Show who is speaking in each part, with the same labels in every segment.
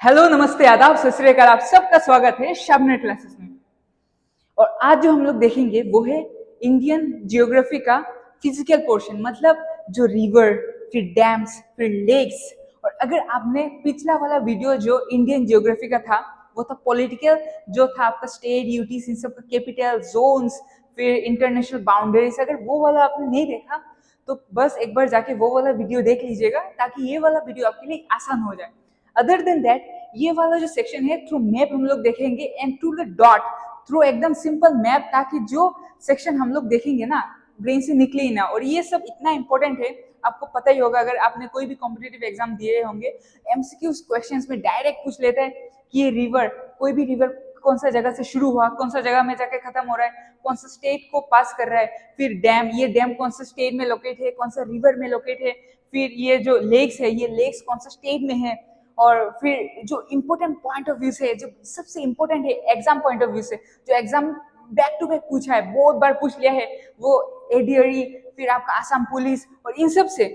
Speaker 1: Hello, नमस्ते, आदाब, सत श्री अकाल। आप सबका स्वागत है शाबनेट क्लासेस में। और आज जो हम लोग देखेंगे वो है इंडियन जियोग्राफी का फिजिकल पोर्शन, मतलब जो रिवर, फिर डैम्स, फिर लेक्स। और अगर आपने पिछला वाला वीडियो जो इंडियन जियोग्राफी का था वो था पॉलिटिकल, जो था आपका स्टेट, यूटीज, इन सब का कैपिटल, जोन्स, फिर इंटरनेशनल बाउंड्रीज, अगर वो वाला आपने नहीं देखा तो बस एक बार जाके वो वाला वीडियो देख लीजिएगा ताकि ये वाला वीडियो आपके लिए आसान हो जाए। अदर देन दैट ये वाला जो सेक्शन है थ्रू मैप हम लोग देखेंगे and to the dot, through एकदम सिंपल मैप, ताकि जो सेक्शन हम लोग देखेंगे ना ब्रेन से निकले ही ना। और ये सब इतना इंपॉर्टेंट है, आपको पता ही होगा, अगर आपने कोई भी कॉम्पिटिटिव एग्जाम दिए होंगे, एमसीक्यूज क्वेश्चंस में डायरेक्ट पूछ लेते हैं कि ये रिवर, कोई भी रिवर कौन सा जगह से शुरू हुआ, कौन सा जगह में जाके खत्म हो रहा है, कौन सा स्टेट को पास कर रहा है। फिर डैम, ये डैम कौन सा स्टेट में लोकेट है, कौन सा रिवर में लोकेट है। फिर ये जो लेक्स है, ये लेक्स कौन सा स्टेट में है। और फिर जो इम्पोर्टेंट पॉइंट ऑफ व्यू से, जो सबसे इम्पोर्टेंट है एग्जाम पॉइंट ऑफ व्यू से, जो एग्जाम बैक टू बैक पूछा है, बहुत बार पूछ लिया है, वो एडीआरई, फिर आपका आसाम पुलिस, और इन सब से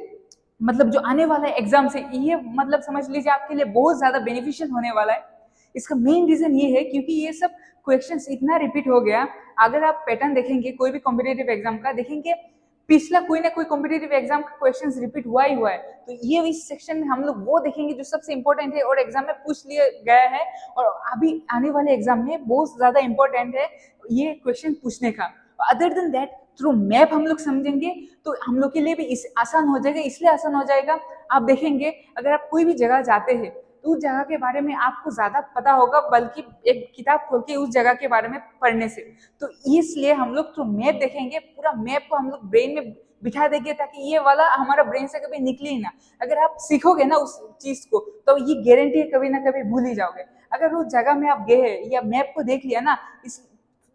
Speaker 1: मतलब जो आने वाला है एग्जाम से, ये मतलब समझ लीजिए आपके लिए बहुत ज्यादा बेनिफिशियल होने वाला है। इसका मेन रीजन ये है क्योंकि ये सब क्वेश्चंस इतना रिपीट हो गया। अगर आप पैटर्न देखेंगे कोई भी कॉम्पिटेटिव एग्जाम का, देखेंगे पिछला कोई ना कोई कॉम्पिटेटिव एग्जाम का क्वेश्चंस रिपीट हुआ ही हुआ है। तो ये इस सेक्शन में हम लोग वो देखेंगे जो सबसे इंपॉर्टेंट है और एग्जाम में पूछ लिया गया है, और अभी आने वाले एग्जाम में बहुत ज्यादा इंपॉर्टेंट है ये क्वेश्चन पूछने का। Other than that through map हम लोग समझेंगे तो हम लोग के लिए भी इस आसान हो जाएगा। इसलिए आसान हो जाएगा, आप देखेंगे अगर आप कोई भी जगह जाते हैं तो उस जगह के बारे में आपको ज्यादा पता होगा, बल्कि एक किताब खोल के उस जगह के बारे में पढ़ने से। तो इसलिए हम लोग थ्रू मैप देखेंगे, पूरा मैप को हम लोग ब्रेन में बिठा देंगे ताकि ये वाला हमारा ब्रेन से कभी निकले ही ना। अगर आप सीखोगे ना उस चीज को तो ये गारंटी है कभी ना कभी भूल ही जाओगे। अगर उस जगह में आप गए या मैप को देख लिया ना इस,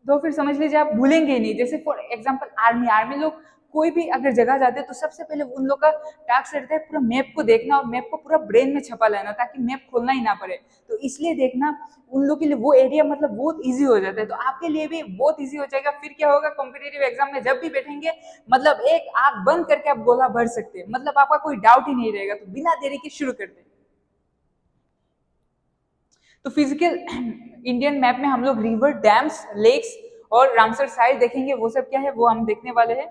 Speaker 1: तो फिर समझ लीजिए आप भूलेंगे ही नहीं। जैसे फॉर एग्जाम्पल आर्मी लोग कोई भी अगर जगह जाते हैं तो सबसे पहले उन लोग का टास्क रहता है पूरा मैप को देखना और मैप को पूरा ब्रेन में छपा लेना ताकि मैप खोलना ही ना पड़े। तो इसलिए देखना उन लोग के लिए वो एरिया मतलब बहुत इजी हो जाता है, तो आपके लिए भी बहुत इजी हो जाएगा। फिर क्या होगा, कॉम्पिटेटिव एग्जाम में जब भी बैठेंगे मतलब एक आंख बंद करके आप गोला भर सकते हैं, मतलब आपका कोई डाउट ही नहीं रहेगा। तो बिना देरी के शुरू करते हैं। तो फिजिकल इंडियन मैप में हम लोग रिवर, डैम्स, लेक्स और रामसर साइट देखेंगे। वो सब क्या है वो हम देखने वाले हैं।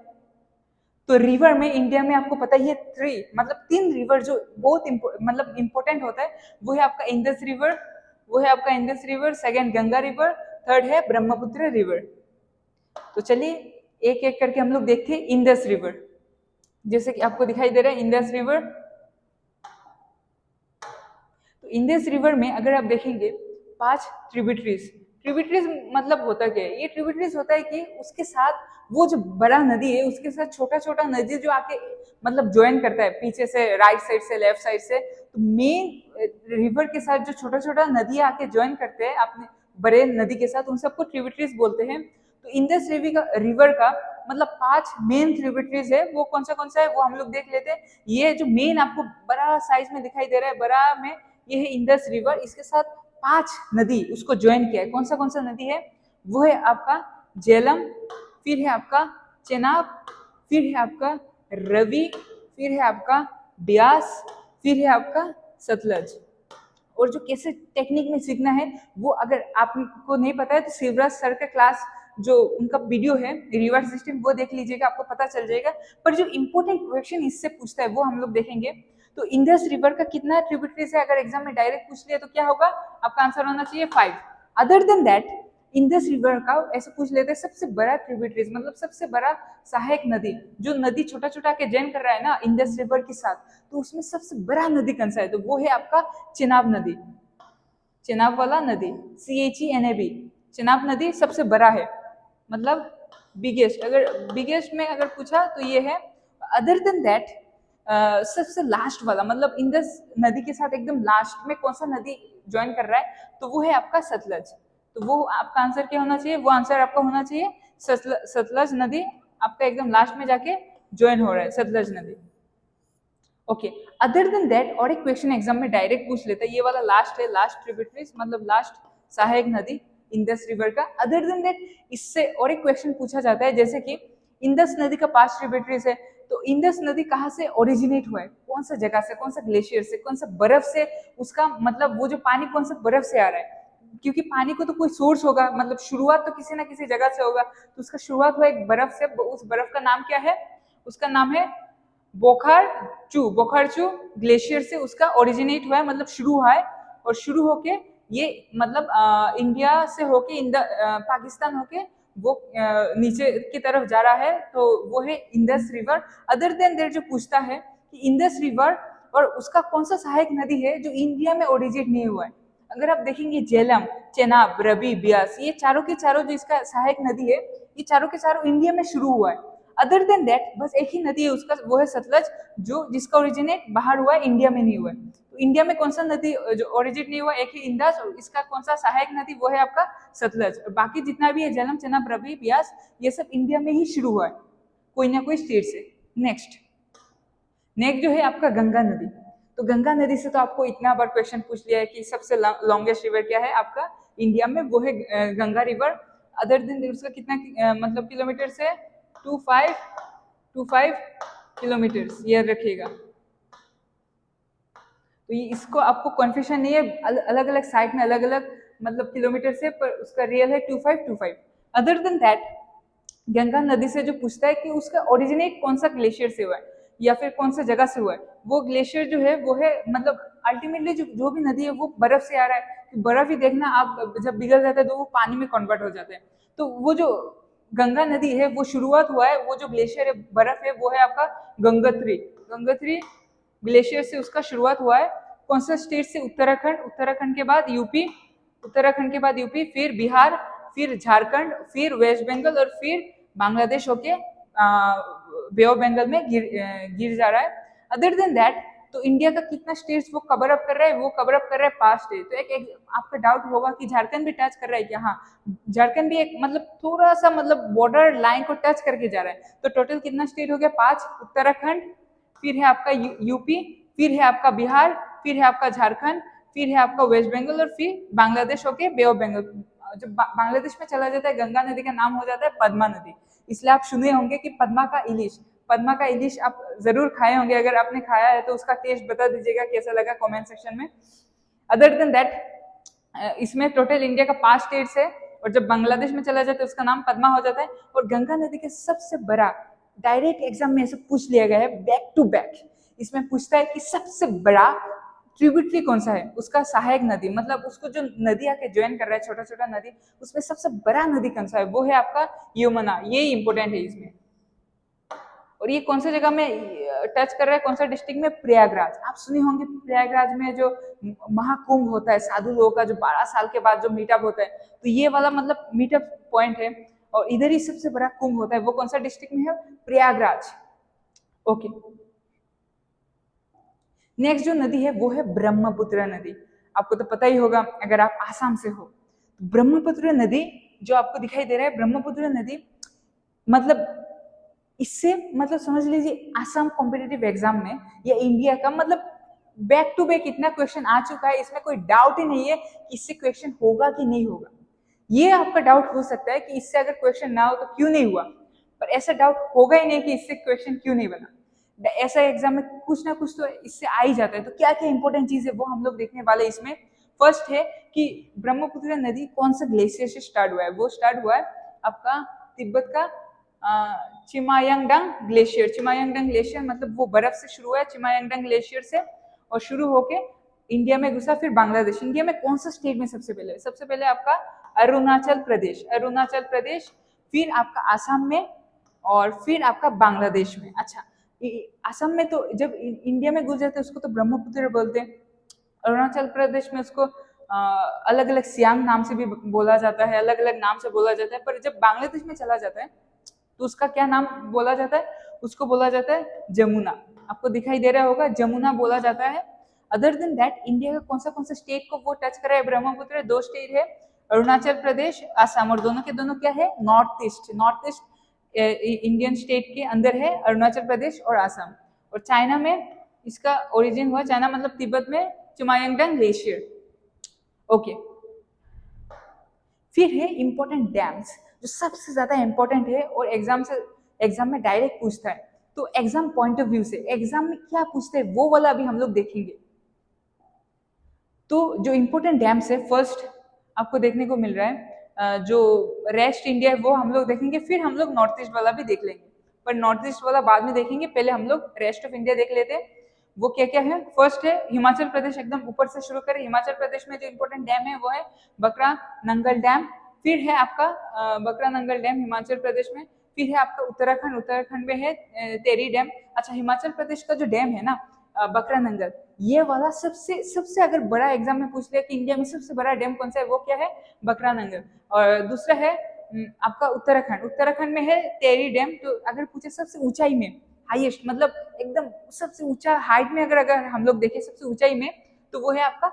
Speaker 1: तो रिवर में इंडिया में आपको पता ही है मतलब तीन रिवर जो बहुत मतलब इंपॉर्टेंट होता है, वो है आपका Indus river, second Ganga river, third है ब्रह्मपुत्र रिवर। तो चलिए एक एक करके हम लोग देखते हैं। इंदस रिवर, जैसे कि आपको दिखाई दे रहा है इंदस रिवर। तो इंदस रिवर में अगर आप देखेंगे 5 ट्रिब्यूटरीज। ट्रिब्यूटरीज मतलब होता क्या है, ये ट्रिब्यूटरीज होता है कि उसके साथ वो जो बड़ा नदी है उसके साथ छोटा छोटा नदी जो आके मतलब ज्वाइन करता है पीछे से, राइट साइड से, लेफ्ट साइड से। तो मेन रिवर के साथ जो छोटा छोटा नदी आके ज्वाइन करते हैं अपने बड़े नदी के साथ, उन सबको ट्रिब्यूटरीज बोलते हैं। तो इंदस रिवर का मतलब 5 मेन ट्रिब्यूटरीज है। वो कौन सा है वो हम लोग देख लेते हैं। ये जो मेन आपको बड़ा साइज में दिखाई दे रहा है, बड़ा में, ये है इंदस रिवर। इसके साथ 5 नदी उसको ज्वाइन किया है। कौन सा नदी है वो है आपका झेलम, फिर है आपका चेनाब, फिर है आपका रवि, फिर है आपका ब्यास, फिर है आपका सतलज। और जो कैसे टेक्निक में सीखना है वो अगर आपको नहीं पता है तो शिवराज सर का क्लास जो उनका वीडियो है रिवर सिस्टम वो देख लीजिएगा, आपको पता चल जाएगा। पर जो इंपॉर्टेंट क्वेश्चन इससे पूछता है वो हम लोग देखेंगे। तो इंदस रिवर का कितना ट्रिब्यूटरीज है, अगर एग्जाम में डायरेक्ट पूछ लिया तो क्या होगा, आपका आंसर होना चाहिए 5। Other than that Indus river का ऐसे पूछ लेते हैं सबसे बड़ा ट्रिब्यूटरीज मतलब सबसे बड़ा सहायक नदी, जो नदी छोटा छोटा के जॉइन कर रहा है ना इंदस रिवर के साथ, तो उसमें सबसे बड़ा नदी कौन सा है, तो वो है आपका चेनाब नदी। चेनाब वाला नदी, CHENAB, चेनाब नदी सबसे बड़ा है, मतलब बिगेस्ट। अगर बिगेस्ट में अगर पूछा तो ये है। अदर देन दैट सबसे लास्ट वाला मतलब इंदस नदी के साथ एकदम लास्ट में कौन सा नदी ज्वाइन कर रहा है, तो वो है आपका सतलज। तो वो आपका आंसर क्या होना चाहिए, वो आंसर आपका होना चाहिए सतलज नदी, आपका एकदम लास्ट में जाके ज्वाइन हो रहा है सतलज नदी। ओके, अदर देन दैट और एक क्वेश्चन एग्जाम में डायरेक्ट पूछ लेता है, ये वाला लास्ट है, लास्ट ट्रिब्यूटरीज मतलब लास्ट सहायक नदी इंदस रिवर का। अदर देन दैट इससे और एक क्वेश्चन पूछा जाता है जैसे कि इंदस नदी का 5 ट्रिब्यूटरीज है, तो इंडस नदी कहाँ से ओरिजिनेट हुआ है, कौन सा जगह से, कौन सा ग्लेशियर से, कौन सा बर्फ से, उसका मतलब वो जो पानी कौन सा बर्फ से आ रहा है, क्योंकि पानी को तो कोई सोर्स होगा, मतलब शुरुआत तो किसी ना किसी जगह से होगा, तो उसका शुरुआत हुआ एक बर्फ से। उस बर्फ का नाम क्या है, उसका नाम है बोखारचू ग्लेशियर से उसका ओरिजिनेट हुआ है, मतलब शुरू हुआ है। और शुरू होके ये मतलब इंडिया से होके पाकिस्तान होके वो नीचे की तरफ जा रहा है, तो वो है Indus river. Other than there जो पूछता है कि इंडस रिवर और उसका कौन सा सहायक नदी है जो इंडिया में ओरिजिनेट नहीं हुआ है। अगर आप देखेंगे झेलम, चेनाब, रवि, ब्यास, ये चारों के चारों जो इसका सहायक नदी है, ये चारों के चारों इंडिया में शुरू हुआ है। अदर देन दैट बस एक ही नदी है उसका, वो है सतलज, जो जिसका ओरिजिनेट बाहर हुआ है, इंडिया में नहीं हुआ है। तो इंडिया में कौन सा नदी जो ओरिजिनेट नहीं हुआ, एक ही इंडस, और इसका कौन सा सहायक नदी, वो है आपका सतलज। और बाकी जितना भी है झेलम, चेनाब, रवि, ब्यास, ये सब इंडिया में ही शुरू हुआ है, कोई ना कोई स्टेट से। नेक्स्ट जो है आपका गंगा नदी। तो गंगा नदी से तो आपको इतना बार क्वेश्चन पूछ लिया है कि सबसे लॉन्गेस्ट रिवर क्या है आपका इंडिया में, वो है गंगा रिवर। अदर दिन उसका कितना मतलब किलोमीटर से 25 किलोमीटर, ये रखिएगा। तो ये इसको आपको कन्फ्यूजन नहीं है, अलग अलग साइड में अलग अलग मतलब किलोमीटर से, पर उसका रियल है 2525। अदर देन दैट गंगा नदी से जो पूछता है कि उसका ओरिजिनेट कौन सा ग्लेशियर से हुआ है या फिर कौन सा जगह से हुआ है, वो ग्लेशियर जो है वो है मतलब अल्टीमेटली जो भी नदी है वो बर्फ से आ रहा है। बर्फ ही देखना, आप जब पिघल जाता है तो वो पानी में कन्वर्ट हो जाते हैं। तो वो जो गंगा नदी है वो शुरुआत हुआ है, वो जो ग्लेशियर है बर्फ है, वो है आपका गंगोत्री ग्लेशियर से उसका शुरुआत हुआ है। कौन सा स्टेट से, उत्तराखंड, उत्तराखंड के बाद यूपी, उत्तराखंड के बाद यूपी, फिर बिहार, फिर झारखंड, फिर वेस्ट बंगाल, और फिर बांग्लादेश होके बे ऑफ बंगाल में गिर जा रहा है। अदर देन दैट तो इंडिया का कितना स्टेट्स वो कवर अप कर रहा है, वो कवर अप कर रहा है 5 स्टेट। तो एक आपका डाउट होगा कि झारखंड भी टच कर रहा है क्या? हाँ, झारखंड भी एक मतलब थोड़ा सा मतलब बॉर्डर लाइन को टच करके जा रहा है। तो टोटल कितना स्टेट हो गया? 5। उत्तराखंड, फिर है आपका यूपी, फिर है आपका बिहार, फिर है आपका झारखंड, फिर है आपका वेस्ट बंगाल, और फिर बांग्लादेश होके बे ऑफ बंगाल। जब बांग्लादेश में चला जाता है, गंगा नदी का नाम हो जाता है पद्मा नदी। इसलिए आप सुने होंगे कि पद्मा का इलिश आप जरूर खाए होंगे। अगर आपने खाया है तो उसका टेस्ट बता दीजिएगा कैसा लगा कमेंट सेक्शन में। अदर देन दैट इसमें टोटल इंडिया का 5 स्टेट्स है, और जब बांग्लादेश में चला जाता है उसका नाम पद्मा हो जाता है। और गंगा नदी के सबसे बड़ा, डायरेक्ट एग्जाम में ऐसे पूछ लिया गया है बैक टू बैक, इसमें पूछता है कि सबसे बड़ा ट्रिब्यूटरी कौन सा है, उसका सहायक नदी, मतलब उसको जो नदी आके ज्वाइन कर रहा है, छोटा छोटा नदी, उसमें सबसे बड़ा नदी कौन सा है, वो है आपका यमुना। ये इंपॉर्टेंट है इसमें। और ये कौन सा जगह में टच कर रहा है, कौन सा डिस्ट्रिक्ट में? प्रयागराज। आप सुने होंगे प्रयागराज में जो महाकुंभ होता है साधु लोगों का, जो 12 साल के बाद जो मीटअप होता है, तो ये वाला मतलब मीटअप पॉइंट है, और इधर ही सबसे बड़ा कुंभ होता है। वो कौन सा डिस्ट्रिक्ट में है? प्रयागराज। ओके, नेक्स्ट जो नदी है वो है ब्रह्मपुत्र नदी। आपको तो पता ही होगा अगर आप आसाम से हो। ब्रह्मपुत्र नदी जो आपको दिखाई दे रहा है, ब्रह्मपुत्र नदी मतलब इससे मतलब समझ लीजिए आसाम कॉम्पिटिटिव एग्जाम में या इंडिया का मतलब बैक टू बैक इतना क्वेश्चन आ चुका है, इसमें कोई डाउट ही नहीं है कि इससे क्वेश्चन होगा कि नहीं होगा। ये आपका डाउट हो सकता है कि इससे अगर क्वेश्चन ना हो तो क्यों नहीं हुआ, पर ऐसा डाउट होगा ही नहीं कि इससे क्वेश्चन क्यों नहीं बना। ऐसा एग्जाम में कुछ ना कुछ तो इससे आ ही जाता है। तो क्या क्या इंपॉर्टेंट चीज है वो हम लोग देखने वाले इसमें। फर्स्ट है कि ब्रह्मपुत्र नदी कौन सा ग्लेशियर से स्टार्ट हुआ है। वो स्टार्ट हुआ है आपका तिब्बत का चिमायांगडंग ग्लेशियर। चिमायांगडंग ग्लेशियर मतलब वो बर्फ से शुरू हुआ है, चिमायांगडंग ग्लेशियर से, और शुरू होके इंडिया में घुसा, फिर बांग्लादेश। इंडिया में कौन सा स्टेट में सबसे पहले? सबसे पहले आपका अरुणाचल प्रदेश, फिर आपका आसाम में, और फिर आपका बांग्लादेश में। अच्छा, असम में तो जब इंडिया में घुस जाते हैं उसको तो ब्रह्मपुत्र बोलते हैं। अरुणाचल प्रदेश में उसको अलग अलग सियांग नाम से भी बोला जाता है, अलग अलग नाम से बोला जाता है। पर जब बांग्लादेश में चला जाता है तो उसका क्या नाम बोला जाता है? उसको बोला जाता है जमुना। आपको दिखाई दे रहा होगा, जमुना बोला जाता है। अदर देन दैट इंडिया का कौन सा स्टेट को वो टच करा है ब्रह्मपुत्र? 2 स्टेट है, अरुणाचल प्रदेश, आसाम, और दोनों के दोनों क्या है? नॉर्थ ईस्ट इंडियन स्टेट के अंदर है अरुणाचल प्रदेश और आसाम। और चाइना में इसका ओरिजिन हुआ, चाइना मतलब तिब्बत में चिमायांगडंग ग्लेशियर। ओके, फिर है इंपॉर्टेंट डैम्स, जो सबसे ज्यादा इंपॉर्टेंट है और एग्जाम में डायरेक्ट पूछता है। तो एग्जाम पॉइंट ऑफ व्यू से एग्जाम में क्या पूछते हैं वो वाला अभी हम लोग देखेंगे। तो जो इम्पोर्टेंट डैम्स है फर्स्ट आपको देखने को मिल रहा है, जो रेस्ट इंडिया है वो हम लोग देखेंगे, फिर हम लोग नॉर्थ ईस्ट वाला भी देख लेंगे, पर नॉर्थ ईस्ट वाला बाद में देखेंगे, पहले हम लोग रेस्ट ऑफ इंडिया देख लेते हैं। वो क्या क्या है, फर्स्ट है हिमाचल प्रदेश, एकदम ऊपर से शुरू करें। हिमाचल प्रदेश में जो इम्पोर्टेंट डैम है वो है बकरा नंगल डैम, फिर है आपका बकरा नंगल डैम हिमाचल प्रदेश में, फिर है आपका उत्तराखंड, उत्तराखंड में है तेरी डैम। अच्छा, हिमाचल प्रदेश का जो डैम है ना बकरा नंगल, ये वाला सबसे सबसे अगर बड़ा एग्जाम में पूछ लिया कि इंडिया में सबसे बड़ा डैम कौन सा है, वो क्या है, बकरा नंगल। और दूसरा है आपका उत्तराखंड, उत्तराखंड में है तेरी डैम। तो अगर पूछे सबसे ऊंचाई में, हाईएस्ट मतलब एकदम सबसे ऊंचा हाइट में, अगर अगर हम लोग देखें सबसे ऊंचाई में, तो वो है आपका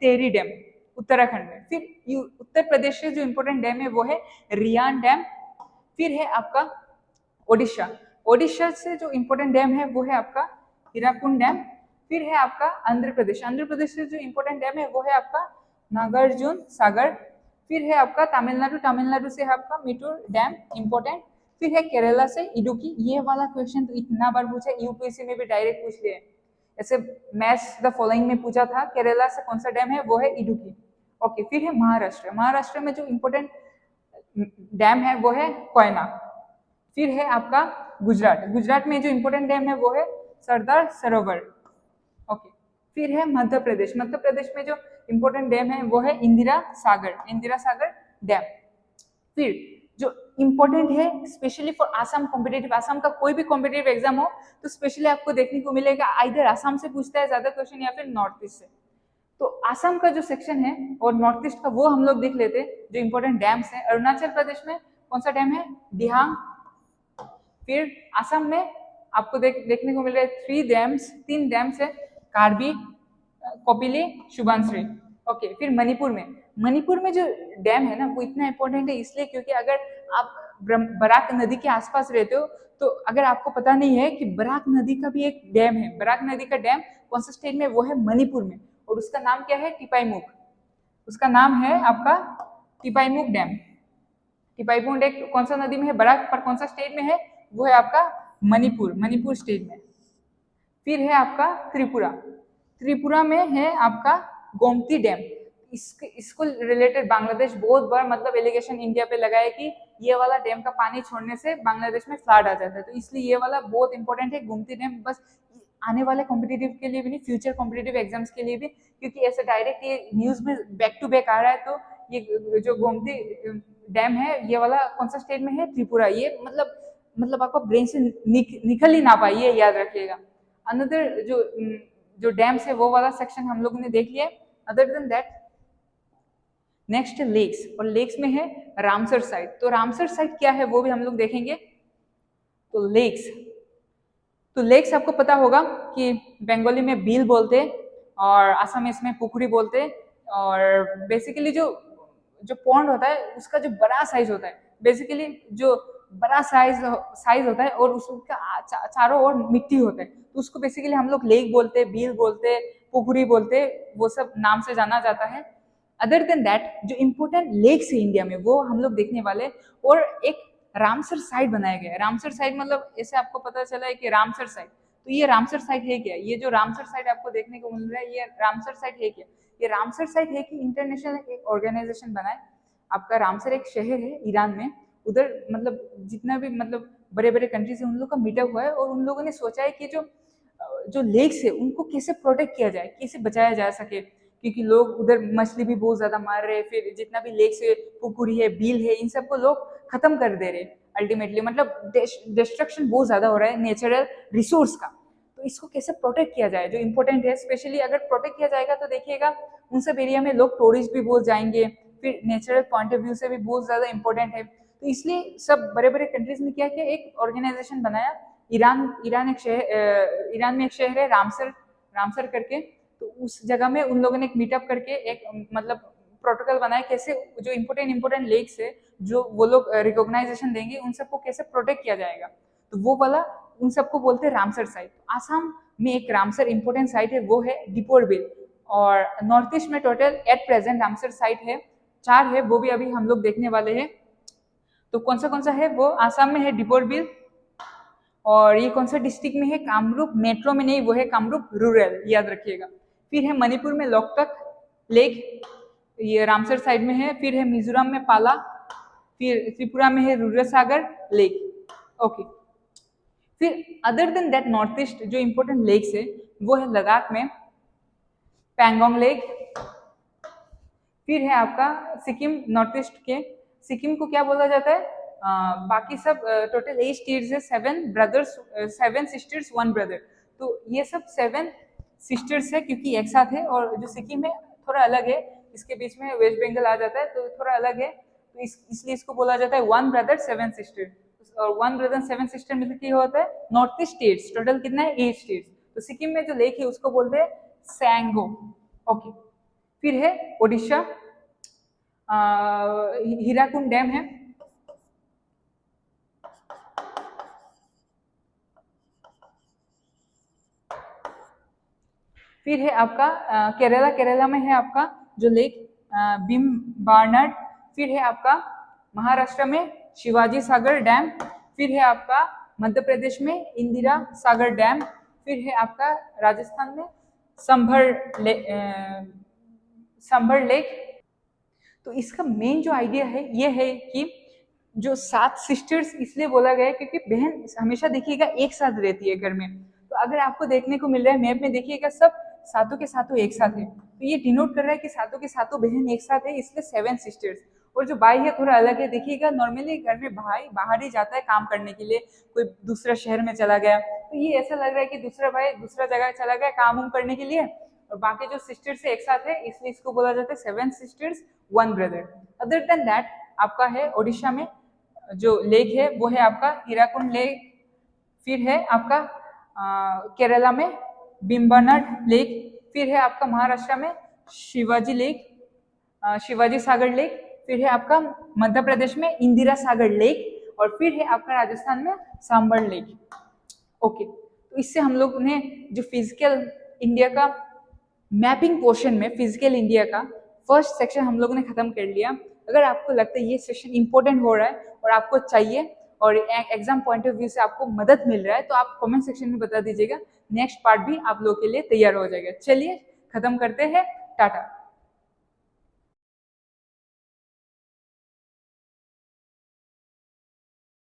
Speaker 1: तेरी डैम उत्तराखंड में। फिर उत्तर प्रदेश से जो इम्पोर्टेंट डैम है वो है रियान डैम। फिर है आपका ओडिशा, ओडिशा से जो इम्पोर्टेंट डैम है वो है आपका हीराकुंड डैम। फिर है आपका आंध्र प्रदेश, आंध्र प्रदेश से जो इम्पोर्टेंट डैम है वो है आपका नागार्जुन सागर। फिर है आपका तमिलनाडु, तमिलनाडु से है आपका मिटूर डैम इम्पोर्टेंट। फिर है केरला से इडुकी। ये वाला क्वेश्चन तो इतना बार पूछा, यूपीएससी में भी डायरेक्ट पूछ लिया, ऐसे मैच द फॉलोइंग में पूछा था, केरला से कौन सा डैम है, वो है इडुकी। ओके, फिर है महाराष्ट्र, महाराष्ट्र में जो इम्पोर्टेंट डैम है वो है कोयना। फिर है आपका गुजरात, गुजरात में जो इम्पोर्टेंट डैम है वो है सरदार सरोवर। ओके, फिर है मध्य प्रदेश, मध्य प्रदेश में जो इम्पोर्टेंट डैम है वो है इंदिरा सागर, इंदिरा सागर डैम। फिर जो इम्पोर्टेंट है specially for Assam competitive, Assam का कोई भी कॉम्पिटेटिव एग्जाम हो तो स्पेशली आपको देखने को मिलेगा आइधर आसाम से पूछता है ज्यादा क्वेश्चन या फिर नॉर्थ ईस्ट से। तो आसाम का जो सेक्शन है और नॉर्थ ईस्ट का वो हम लोग देख लेते हैं, जो इम्पोर्टेंट डैम्स है। अरुणाचल प्रदेश में कौन सा डैम है, दिहांग। फिर आसाम में आपको देखने को मिल रहा है 3 डैम्स, 3 डैम्स है, कार्बी, कोपिली, सुबनसिरी। ओके, फिर मणिपुर में, मणिपुर में जो डैम है ना वो इतना इंपॉर्टेंट है इसलिए क्योंकि अगर आप बराक नदी के आसपास रहते हो तो अगर आपको पता नहीं है कि बराक नदी का भी एक डैम है, बराक नदी का डैम कौन सा स्टेट में, वो है मणिपुर में, और उसका नाम क्या है, टिपाईमुख। उसका नाम है आपका टिपाईमुख डैम। टिपाईमुख डैम कौन सा नदी में है, बराक, पर कौन सा स्टेट में है, वो है आपका मणिपुर, मणिपुर स्टेट में। फिर है आपका त्रिपुरा, त्रिपुरा में है आपका गोमती डैम। इसको रिलेटेड बांग्लादेश बहुत बार मतलब एलिगेशन इंडिया पे लगाया कि ये वाला डैम का पानी छोड़ने से बांग्लादेश में फ्लड आ जाता है, तो इसलिए ये वाला बहुत इंपॉर्टेंट है गोमती डैम। बस आने वाले कॉम्पिटिटिव के लिए भी नहीं, फ्यूचर कॉम्पिटिटिव एग्जाम्स के लिए भी, क्योंकि ऐसे डायरेक्ट ये न्यूज में बैक टू बैक आ रहा है। तो ये जो गोमती डैम है ये वाला कौन सा स्टेट में है, त्रिपुरा। ये मतलब आपका ब्रेन से निकल ही ना पाए, ये याद रखिएगा। अनदर जो डैम्स है वो वाला सेक्शन हम लोगों ने देख लिया। Other than that next lakes, और लेक्स में है रामसर साइट। तो रामसर साइट क्या है वो भी हम लोग देखेंगे। तो लेक्स आपको पता होगा कि बंगाली में बील बोलते और असमीज में पुकुरी बोलते, और बेसिकली जो पॉन्ड होता है उसका जो बड़ा साइज होता है, बेसिकली जो बड़ा साइज होता है और उसका चारों ओर मिट्टी होता है, तो उसको बेसिकली हम लोग लेक बोलते, बील बोलते, पुकुरी बोलते, वो सब नाम से जाना जाता है। अदर देन दैट जो इम्पोर्टेंट लेक्स है इंडिया में वो हम लोग देखने वाले, और एक रामसर साइट बनाया गया है। रामसर साइट मतलब ऐसे आपको पता चला है कि रामसर साइट, तो ये रामसर साइट है क्या, ये जो रामसर साइट आपको देखने को मिल रहा है ये रामसर साइट है क्या, ये रामसर साइट है कि इंटरनेशनल एक ऑर्गेनाइजेशन बनाए। आपका रामसर एक शहर है ईरान में, उधर मतलब जितना भी मतलब बड़े बड़े कंट्रीज है उन लोगों का मीटअप हुआ है, और उन लोगों ने सोचा है कि जो लेक्स है उनको कैसे प्रोटेक्ट किया जाए, कैसे बचाया जा सके, क्योंकि लोग उधर मछली भी बहुत ज्यादा मार रहे हैं, फिर जितना भी लेक्स है, पुकुरी है, बील है, इन सबको लोग खत्म कर दे रहे अल्टीमेटली, मतलब डिस्ट्रक्शन बहुत ज्यादा हो रहा है नेचुरल रिसोर्स का। तो इसको कैसे प्रोटेक्ट किया जाए जो इम्पोर्टेंट है, स्पेशली अगर प्रोटेक्ट किया जाएगा तो देखिएगा उन सब एरिया में लोग टूरिस्ट भी बहुत जाएंगे, फिर नेचुरल पॉइंट ऑफ व्यू से भी बहुत ज्यादा इंपॉर्टेंट है। तो इसलिए सब बड़े बड़े कंट्रीज ने क्या किया, एक ऑर्गेनाइजेशन बनाया। ईरान में एक शहर है रामसर करके, तो उस जगह में उन लोगों ने एक मीटअप करके एक मतलब प्रोटोकॉल बनाया कैसे जो इम्पोर्टेंट लेक्स है जो वो लोग रिकॉग्नाइजेशन देंगे उन सबको कैसे प्रोटेक्ट किया जाएगा, तो वो वाला उन सबको बोलते हैं रामसर साइट। आसाम में एक रामसर इंपॉर्टेंट साइट है वो है दीपोर बिल, और नॉर्थ ईस्ट में total at present Ramsar site है 4 है, वो भी अभी हम लोग देखने वाले हैं। तो कौन सा है वो, आसाम में है दीपोर बिल, और ये कौन सा डिस्ट्रिक्ट में है? कामरूप मेट्रो में नहीं, वो है कामरूप रूरल, याद रखिएगा। फिर है मणिपुर में लोकटक लेक, ये रामसर साइड में है। फिर है मिजोरम में पाला, फिर त्रिपुरा में है रूरसागर लेक। ओके, फिर other than that north east जो इंपॉर्टेंट लेक्स है वो है लद्दाख में पैंगोंग लेक। फिर है आपका सिक्किम, नॉर्थ ईस्ट के सिक्किम को क्या बोला जाता है? बाकी सब टोटल 8 स्टेट्स है, 7 ब्रदर्स, 7 सिस्टर्स 1 ब्रदर। तो ये सब 7 सिस्टर्स है क्योंकि एक साथ है। और जो सिक्किम है थोड़ा अलग है, इसके बीच में वेस्ट बंगाल आ जाता है तो थोड़ा अलग है, तो इसलिए इसको बोला जाता है 1 ब्रदर 7 सिस्टर। और 1 ब्रदर 7 सिस्टर मतलब क्या होता है? नॉर्थ ईस्ट स्टेट्स, टोटल कितना है? 8 स्टेट्स। तो सिक्किम में जो लेक है उसको बोलते हैं सैंगो। ओके, फिर है ओडिशा, हीराकुंड डैम है। फिर है आपका केरला, केरला में है आपका जो लेक बिम बार्नर्ड। फिर है आपका महाराष्ट्र में शिवाजी सागर डैम। फिर है आपका मध्य प्रदेश में इंदिरा सागर डैम। फिर है आपका राजस्थान में संभर लेक। तो इसका मेन जो आइडिया है ये है कि जो 7 सिस्टर्स इसलिए बोला गया है क्योंकि बहन हमेशा देखिएगा एक साथ रहती है घर में। तो अगर आपको देखने को मिल रहा है मैप में, देखिएगा सब सातों के सातों एक साथ है, तो ये डिनोट कर रहा है कि सातों के सातों बहन एक साथ है, इसलिए 7 सिस्टर्स। और जो भाई है थोड़ा अलग है, देखिएगा नॉर्मली घर में भाई बाहर ही जाता है काम करने के लिए, कोई दूसरा शहर में चला गया, तो ये ऐसा लग रहा है कि दूसरा भाई दूसरा जगह चला गया काम उम करने के लिए, और बाकी जो सिस्टर्स है एक साथ है, इसलिए इसको बोला जाता है 7 sisters 1 brother. Other than that आपका है ओडिशा में जो लेक है वो है आपका हीराकुंड लेक। फिर है आपका केरला में बिम्बरनट लेक। फिर है आपका महाराष्ट्र में शिवाजी लेक, शिवाजी सागर लेक। फिर है आपका मध्य प्रदेश में इंदिरा सागर लेक। और फिर है आपका राजस्थान में सांबर लेक। ओके, तो इससे हम लोग ने जो फिजिकल इंडिया का मैपिंग पोर्शन में फिजिकल इंडिया का फर्स्ट सेक्शन हम लोगों ने खत्म कर लिया। अगर आपको लगता है ये सेशन इंपॉर्टेंट हो रहा है और आपको चाहिए और एग्जाम पॉइंट ऑफ व्यू से आपको मदद मिल रहा है तो आप कमेंट सेक्शन में बता दीजिएगा, नेक्स्ट पार्ट भी आप लोग के लिए तैयार हो जाएगा। चलिए खत्म करते हैं, टाटा।